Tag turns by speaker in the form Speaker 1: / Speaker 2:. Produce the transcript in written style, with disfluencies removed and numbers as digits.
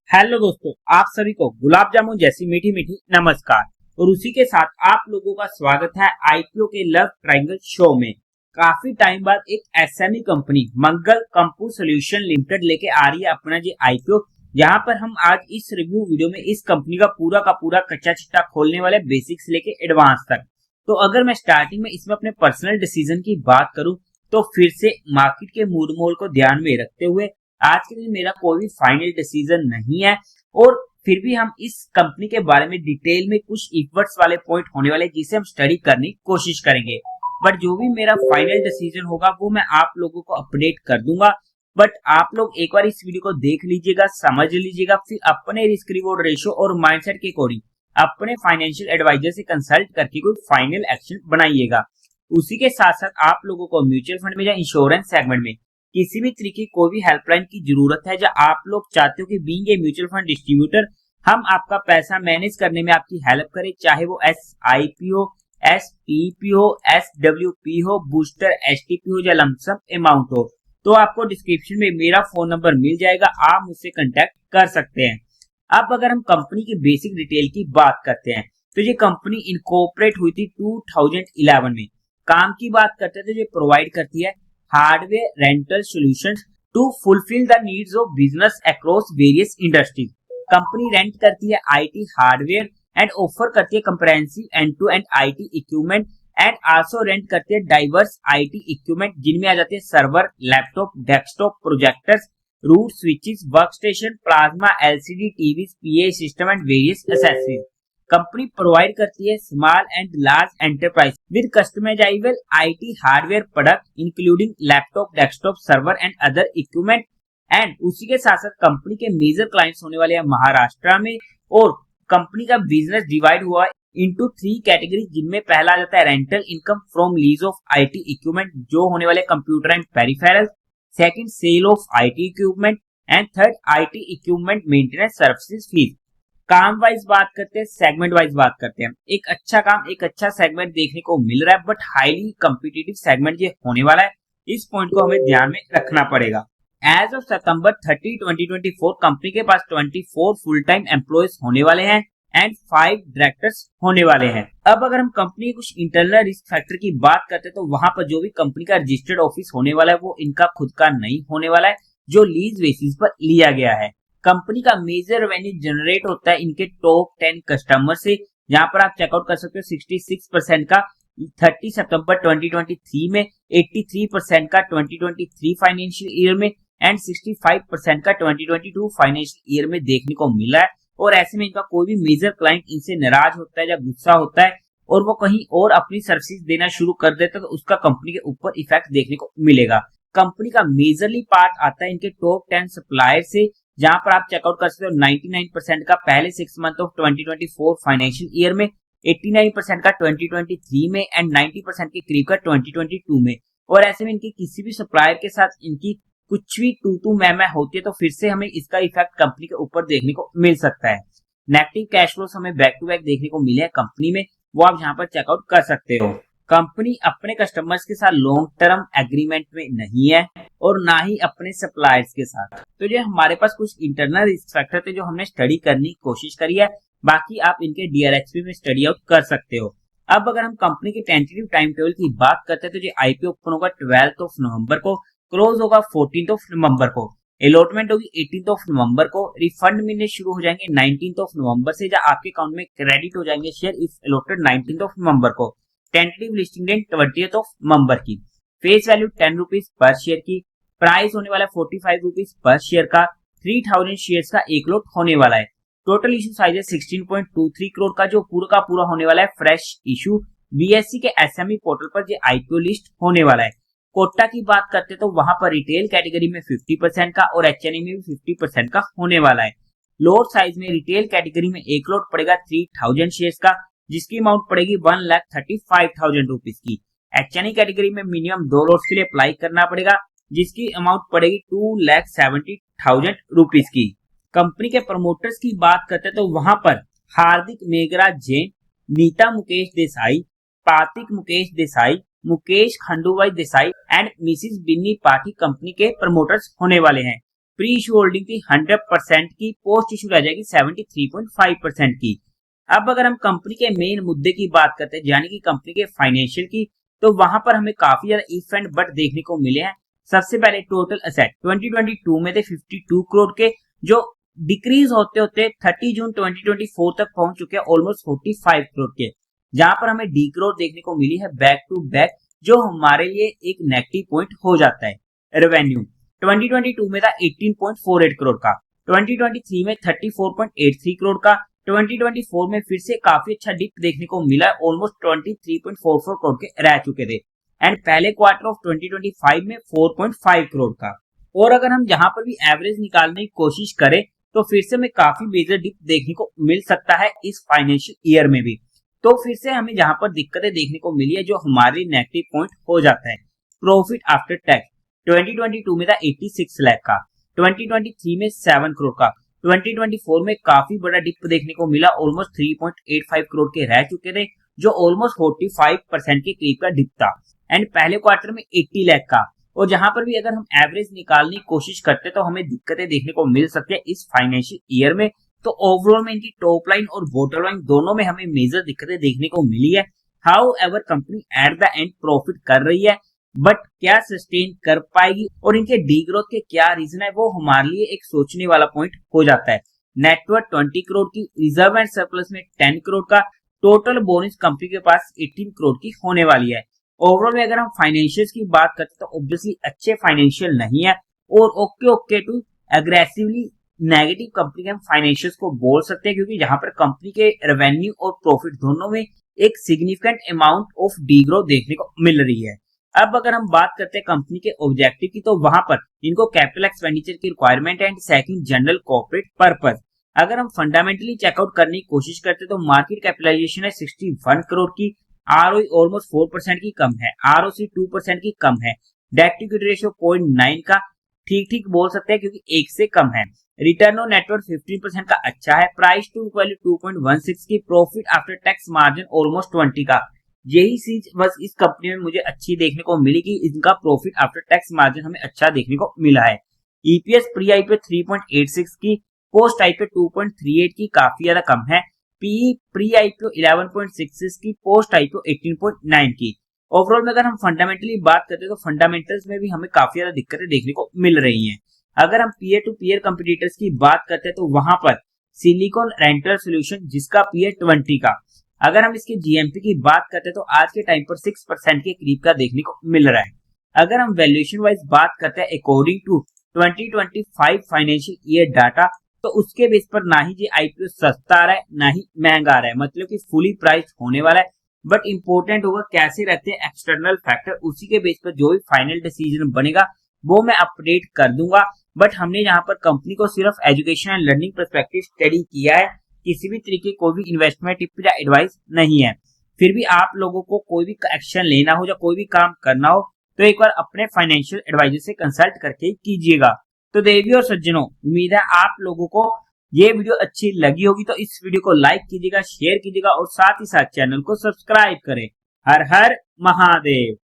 Speaker 1: Hello दोस्तों, आप सभी को गुलाब जामुन जैसी मीठी मीठी नमस्कार। और उसी के साथ आप लोगों का स्वागत है आईपीओ के लव ट्रायंगल शो में। काफी टाइम बाद एक एसएमई कंपनी मंगल कंपू सॉल्यूशन लिमिटेड लेके आ रही है अपना जी आईपीओ। यहाँ पर हम आज इस रिव्यू वीडियो में इस कंपनी का पूरा कच्चा चिट्टा खोलने वाले, बेसिक्स लेके एडवांस तक। तो अगर मैं स्टार्टिंग में इसमें अपने पर्सनल डिसीजन की बात करूं तो फिर से मार्केट के मूड मोल को ध्यान में रखते हुए आज के दिन मेरा कोई भी फाइनल डिसीजन नहीं है। और फिर भी हम इस कंपनी के बारे में डिटेल में कुछ इफर्ट्स वाले पॉइंट होने वाले जिसे हम स्टडी करने की कोशिश करेंगे। बट जो भी मेरा फाइनल डिसीजन होगा वो मैं आप लोगों को अपडेट कर दूंगा। बट आप लोग एक बार इस वीडियो को देख लीजिएगा, समझ लीजिएगा, फिर अपने रिस्क रिवॉर्ड रेशियो और माइंडसेट के अकॉर्डिंग अपने फाइनेंशियल एडवाइजर से कंसल्ट करके कोई फाइनल एक्शन बनाइएगा। उसी के साथ साथ आप लोगों को म्यूचुअल फंड में या इंश्योरेंस सेगमेंट में किसी भी तरीके कोई भी हेल्पलाइन की जरूरत है, जहां आप लोग चाहते हो कि being a mutual fund distributor हम आपका पैसा मैनेज करने में आपकी हेल्प करें, चाहे वो एसआईपी हो, एसपीपी हो, एसडब्ल्यूपी हो, बूस्टर एसटीपी हो या लमसम अमाउंट हो, तो आपको डिस्क्रिप्शन में मेरा फोन नंबर मिल जाएगा, आप मुझसे कांटेक्ट कर सकते हैं। अब अगर हम कंपनी की बेसिक डिटेल की बात करते हैं तो ये कंपनी इनकॉर्पोरेट हुई थी 2011 में। काम की बात करते हैं तो ये प्रोवाइड करती है hardware rental solutions to fulfil the needs of business across various industries. Company rent करती है आईटी हार्डवेयर एंड ऑफर करती है comprehensive end to end IT equipment and also rent करती है डाइवर्स आईटी इक्विपमेंट जिनमें आ जाते हैं server, laptop, desktop, projectors, route switches, workstation, plasma, LCD TV, PA system and various accessories. Company provide करती है small and large enterprise with customisable IT hardware product including laptop, desktop, server and other equipment. And उसी के साथ साथ company के major clients होने वाले हैं महाराष्ट्र में। और कंपनी का बिजनेस डिवाइड हुआ इनटू 3 कैटेगरी, जिनमें पहला आ जाता है rental income from lease of IT equipment जो होने वाले computer and peripherals, second sale of IT equipment and third IT equipment maintenance services fees. काम वाइज बात करते हैं, सेगमेंट वाइज बात करते हैं। एक अच्छा काम, एक अच्छा सेगमेंट देखने को मिल रहा है, बट हाईली कॉम्पिटिटिव सेगमेंट ये होने वाला है, इस पॉइंट को हमें ध्यान में रखना पड़ेगा। एज ऑफ सितंबर 30, 2024 कंपनी के पास 24 फुल टाइम एम्प्लॉयज होने वाले हैं एंड 5 डायरेक्टर्स होने वाले हैं। अब अगर हम कंपनी के कुछ इंटरनल रिस्क फैक्टर की बात करते हैं तो वहां पर जो भी कंपनी का रजिस्टर्ड ऑफिस होने वाला है वो इनका खुद का नहीं होने वाला है, जो लीज बेसिस पर लिया गया है। कंपनी का मेजर रेवेन्यू जनरेट होता है इनके टॉप 10 कस्टमर से, जहां पर आप चेकआउट कर सकते हो 66% का 30 सितंबर 2023 में, 83% का 2023 फाइनेंशियल ईयर में एंड 65% का 2022 फाइनेंशियल ईयर में देखने को मिला है। और ऐसे में इनका कोई भी मेजर क्लाइंट इनसे नाराज होता है या गुस्सा होता है और वो कहीं और अपनी सर्विसेज देना शुरू कर देता है तो उसका कंपनी के ऊपर इफेक्ट देखने को मिलेगा। कंपनी का मेजरली पार्ट आता है इनके टॉप 10 सप्लायर से, जहां पर आप चेकआउट कर सकते हो 99% का पहले 6 मंथ ऑफ 2024 फाइनेंशियल ईयर में, 89% का 2023 में एंड 90% के करीब का 2022 में। और ऐसे में इनकी किसी भी सप्लायर के साथ इनकी कुछ भी तू मैं होती है तो फिर से हमें इसका इफेक्ट कंपनी के ऊपर देखने को मिल सकता है। नेगेटिव कैश फ्लोस हमें बैक टू बैक देखने को मिले हैं कंपनी में, वो आप यहाँ पर चेकआउट कर सकते हो। कंपनी अपने कस्टमर्स के साथ लॉन्ग टर्म एग्रीमेंट में नहीं है और ना ही अपने सप्लायर्स के साथ। तो ये हमारे पास कुछ इंटरनल रिस्क फैक्टर थे जो हमने स्टडी करने की कोशिश करी है, बाकी आप इनके डीआरएक्सपी में स्टडी आउट कर सकते हो। अब अगर हम कंपनी के टेंटेटिव टाइम टेबल की बात करते हैं तो ये आईपीओ ओपन होगा 12 नवंबर को, क्लोज होगा 14 नवंबर को, अलॉटमेंट होगी 18 नवंबर को, रिफंड मिलने शुरू हो जाएंगे 19 नवंबर से, जहां आपके अकाउंट में क्रेडिट हो जाएंगे शेयर इफ अलॉटेड 19 नवंबर को। टेंटेटिव लिस्टिंग डेट 20 नवंबर की, face value 10 rupees per share की, प्राइस होने वाला है 45 रुपीज पर शेयर का, 3000 शेयर्स का एक लॉट होने वाला है। टोटल इशू साइज है 16.23 करोड़ का, जो पूरा का पूरा होने वाला है फ्रेश इशू। बीएससी के एसएमई पोर्टल पर ये आईपीओ लिस्ट होने वाला है। कोटा की बात करते तो वहां पर रिटेल कैटेगरी में 50% का और एचएनए में भी 50% का होने वाला है। लॉट साइज में रिटेल कैटेगरी में एक लॉट पड़ेगा 3000 शेयर्स का, जिसकी अमाउंट पड़ेगी 1,35,000 रुपीज की। एचएनए कैटेगरी में मिनिमम 2 लॉट्स के लिए अप्लाई करना पड़ेगा, जिसकी अमाउंट पड़ेगी 2,70,000 रुपीज की। कंपनी के प्रमोटर्स की बात करते हैं तो वहां पर हार्दिक मेघराज जैन, नीता मुकेश देसाई, पातिक मुकेश देसाई, मुकेश खंडूभाई देसाई एंड मिसिस बिन्नी पाठी कंपनी के प्रमोटर्स होने वाले हैं। प्री इशू होल्डिंग थी 100% की, पोस्ट इशू रह जाएगी 73.5% की। अब अगर हम कंपनी के मेन मुद्दे की बात करते हैं, यानी कि कंपनी के फाइनेंशियल की, तो वहां पर हमें काफी ज्यादा इफ एंड बट देखने को मिले हैं। सबसे पहले टोटल असेट 2022 में थे 52 करोड़ के, जो डिक्रीज होते होते 30 जून 2024 तक पहुंच चुके हैं ऑलमोस्ट 45 करोड़ के, जहां पर हमें डी ग्रोथ देखने को मिली है बैक टू बैक, जो हमारे लिए एक नेगेटिव पॉइंट हो जाता है। रेवेन्यू 2022 में था 18.48 करोड़ का, 2023 में 34.83 करोड़ का, 2024 में फिर से काफी अच्छा डिप देखने को मिला, ऑलमोस्ट 23.44 करोड़ के रह चुके थे, एंड पहले क्वार्टर ऑफ 2025 में 4.5 करोड़ का। और अगर हम जहां पर भी एवरेज निकालने की कोशिश करें तो फिर से हमें काफी मेजर डिप देखने को मिल सकता है इस फाइनेंशियल ईयर में भी। तो फिर से हमें जहां पर दिक्कतें देखने को मिली है, जो हमारे नेगेटिव पॉइंट हो जाता है। प्रॉफिट आफ्टर टैक्स 2022 में था 86 लाख का, 2023 में 7 करोड़ का, 2024 में काफी बड़ा डिप देखने को मिला, ऑलमोस्ट 3.85 करोड़ के रह चुके थे, जो ऑलमोस्ट 45% के करीब का डिप था, एंड पहले क्वार्टर में 80 लाख का। और जहां पर भी अगर हम एवरेज निकालने की कोशिश करते तो हमें दिक्कतें देखने को मिल सकती है इस फाइनेंशियल ईयर में। तो ओवरऑल में इनकी टॉप लाइन और बॉटम लाइन दोनों में हमें मेजर दिक्कतें देखने को मिली है। How ever company at the end profit कर रही है, बट क्या सस्टेन कर पाएगी और इनके डी ग्रोथ के क्या रीजन है, वो हमारे लिए एक सोचने वाला पॉइंट हो जाता है। नेटवर्थ 20 करोड़ की, रिजर्व एंड सरप्लस में 10 करोड़ का, टोटल बोनस कंपनी के पास 18 करोड़ की होने वाली है। ओवरऑल में अगर हम फाइनेंशियल्स की बात करते तो ऑब्वियसली अच्छे फाइनेंशियल नहीं है, और okay to aggressively negative company के हम फाइनेंशियल्स को बोल सकते हैं, क्योंकि जहां पर कंपनी के रेवेन्यू और प्रॉफिट दोनों में एक significant amount of D growth देखने को मिल रही है। अब अगर हम बात करते हैं कंपनी के ऑब्जेक्टिव की, तो वहां पर इनको कैपिटल एक्सपेंडिचर की requirement and second general corporate purpose. अगर हम फंडामेंटली चेकआउट करने की कोशिश करते तो मार्केट कैपिटलाइजेशन है 61 करोड़ की, आरओई ऑलमोस्ट 4% की कम है, आरओसी 2% की कम है, डेट टू इक्विटी रेशियो 0.9 का ठीक बोल सकते हैं क्योंकि 1 से कम है, रिटर्न ऑन नेटवर्थ 15% का अच्छा है, प्राइस टू वैल्यू 2.16 की, profit after tax margin almost 20 का। यही चीज बस इस कंपनी में मुझे अच्छी देखने को मिली कि इनका प्रॉफिट आफ्टर टैक्स मार्जिन हमें अच्छा देखने को मिला है। ईपीएस प्री आईपीओ 3.86 की, पोस्ट आईपीओ 2.38 की, काफी ज्यादा कम है। पीई प्री आईपीओ 11.66 की, पोस्ट आईपीओ 18.9 की। ओवरऑल में अगर हम फंडामेंटली बात करते हैं तो फंडामेंटल्स में भी हमें काफी ज्यादा दिक्कतें देखने को मिल रही हैं। अगर हम पीयर टू पीयर कंपटीटर्स की बात करते हैं तो वहां पर सिलिकॉन रेंटल सॉल्यूशन जिसका पीयर 20 का, अगर हम इसके जीएमपी की बात करते हैं तो आज के टाइम पर 6% के करीब का देखने को मिल रहा है। अगर हम वैल्यूएशन वाइज बात करते हैं according to 2025 financial year data, तो उसके बेस पर ना ही ये आईपीओ सस्ता आ रहा है ना ही महंगा आ रहा है, मतलब कि फुली प्राइस होने वाला है। बट इंपॉर्टेंट होगा कैसे रहते हैं एक्सटर्नल फैक्टर, उसी के बेस पर जो भी फाइनल डिसीजन बनेगा वो मैं अपडेट कर दूंगा। बट हमने यहाँ पर कंपनी को सिर्फ education and learning perspective study किया है, किसी भी तरीके कोई भी इन्वेस्टमेंट टिप या एडवाइस नहीं है। फिर भी आप लोगों को कोई भी एक्शन लेना हो या कोई भी काम करना हो तो एक बार अपने फाइनेंशियल एडवाइजर से कंसल्ट करके कीजिएगा। तो देवियों और सज्जनों, उम्मीद है आप लोगों को ये वीडियो अच्छी लगी होगी, तो इस वीडियो को लाइक कीजिएगा, शेयर कीजिएगा और साथ ही साथ चैनल को सब्सक्राइब करें। हर हर महादेव।